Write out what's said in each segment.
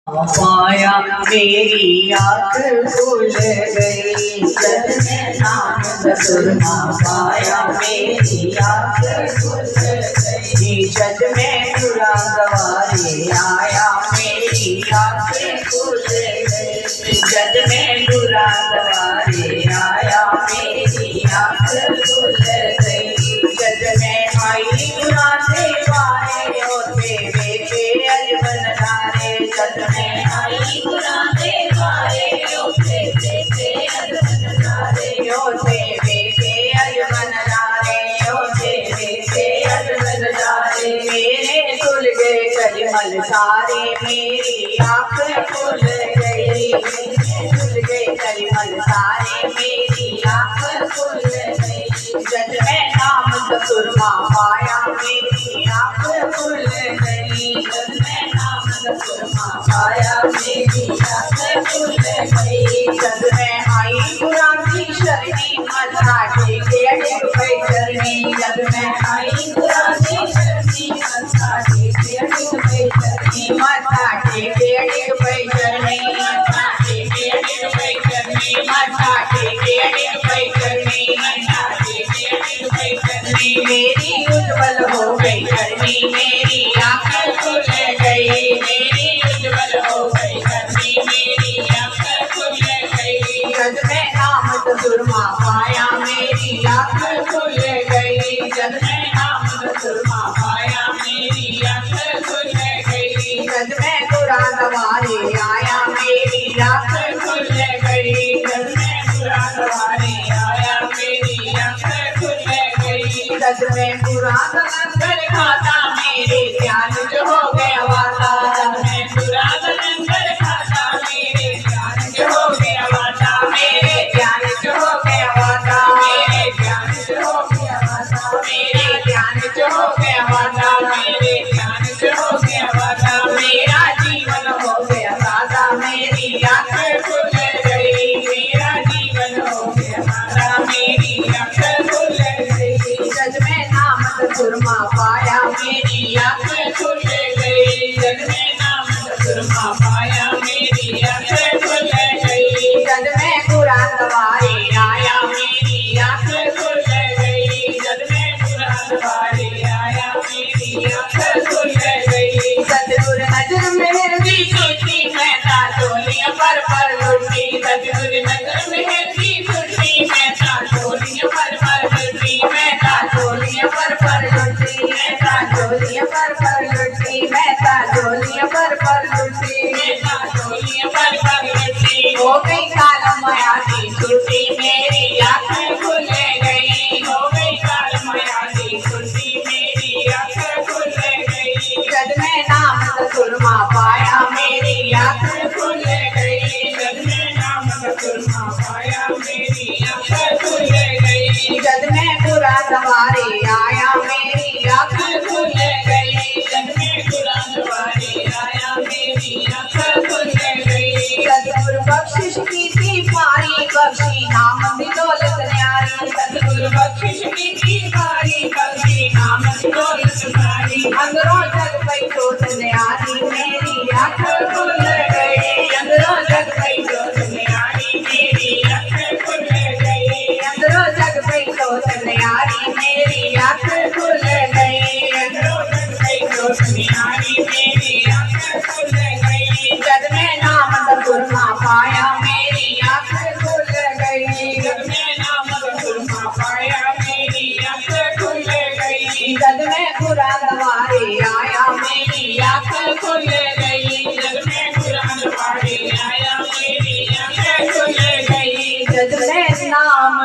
पाया मेरी आँख खुल गई जब मैं नाम सुरमा पाया मेरी आँख खुल गई जब मैं बुरा गवारे आया मेरी आँख खुल गई जब मैं बुरा गवारे आया मेरी आँख खुल गई जब मैं आई बुरा देवारे होते बेटे अजबन नारे जब मैं आई बुरा देवारे होते बेटे अजबन नारे होते बेटे अजबन नारे होते बेटे अजबन नारे मेरे खुल गए कलिमल सारे मेरी आँख खुल गई खुल गए कलिमल सारे मेरी आँख खुल गई जब मैं नाम सुरमा पाया मेरी आँख खुल गई जब मैं नाम सुरमा पाया मेरी आँख खुल गई जब मैं आई बुरा की शरणी मथा टेके अड़िग पे चरणी जब मैं आई बुरा की शरणी मथा टेके अड़िग पे चरणी मथा टेके अड़िग पे चरणी मथा टेके अड़िग पे चरणी मथा टेके अड़िग पे चरणी मथा टेके अड़िग पे चरणी मेरी उज्जवल हो गई करनी मेरी आँख खुल गई मेरी उज्जवल हो गई करनी मेरी आँख खुल गई जब मैं नाम सुरमा पाया मेरी आँख खुल गई जब मैं नाम सुरमा पाया मेरी आँख खुल गई जब मैं बुरा गवारे आया मेरी आँख खुल गई जब मैं बुरा गवारे आया मेरी आँख खुल गई जब मैं बुरा कलंदर खाता मेरे ध्यान जो हो गया वाला जब मैं बुरा कलंदर खाता मेरे ध्यान जो हो गया वाला मेरे ध्यान जो हो गया वाला मेरे ध्यान जो हो गया वाला मेरे ध्यान जो हो गया वाला मेरे ध्यान जो हो गया वाला मेरा जीवन हो गया सादा मेरी आँख खुल गई मेरा जीवन हो गया सादा मेरी आँख खुल गई जब मैं नाम सुरमा पाया मेरी आँख खुल गई जब मैं नाम सुरमा पाया मेरी आँख खुल गई जब मैं बुरा गवारे आया मेरी आँख खुल गई जब मैं बुरा गवारे आया मेरी आँख खुल गई सतगुर नजर मेहर की छुट्टी मैं ताजोलियां पर लुटी सतगुर नजर मेहर की छुट्टी मैं ताजोलियां पर लुटी मैं ताजोलियां पर लुटी मैं ताजोलियां पर लुटी मैं ताजोलियां पर लुटी मैं ताजोलियां पर लुटी हो गई काल माया की छुट्टी मेरी आँख खुल गई हो गई काल माया की छुट्टी मेरी आँख खुल गई जब मैं नाम सुरमा पाया मेरी आँख खुल गई जब मैं नाम सुरमा पाया मेरी आँख खुल गई जब मैं बुरा गवारे आया मेरी आँख खुल गई जब मैं बुरा गवारे आया मेरी आँख खुल गई सतगुर बख्शिश की थी पारी बख्शी नाम की दौलत न्यारी सतगुर बख्शिश की थी पारी बख्शी नाम की दौलत न्यारी अंदरों जग पई चोट न्यारी मेरी आँख खुल गई अंदरों जग पई चोट न्यारी मेरी आँख खुल गई अंदरों जग पई चोट न्यारी मेरी आँख खुल गई अंदरों जग पई चोट न्यारी मेरी आँख खुल गई जब मैं नाम सुरमा पाया मेरी आँख खुल गई जब मैं नाम सुरमा पाया मेरी आँख खुल गई जब मैं बुरा गवारे आया मेरी आँख खुल गई जब मैं बुरा गवारे आया मेरी आँख खुल गई जब मैं नाम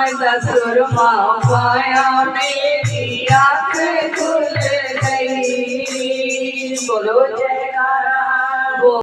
सुरमा पाया मेरी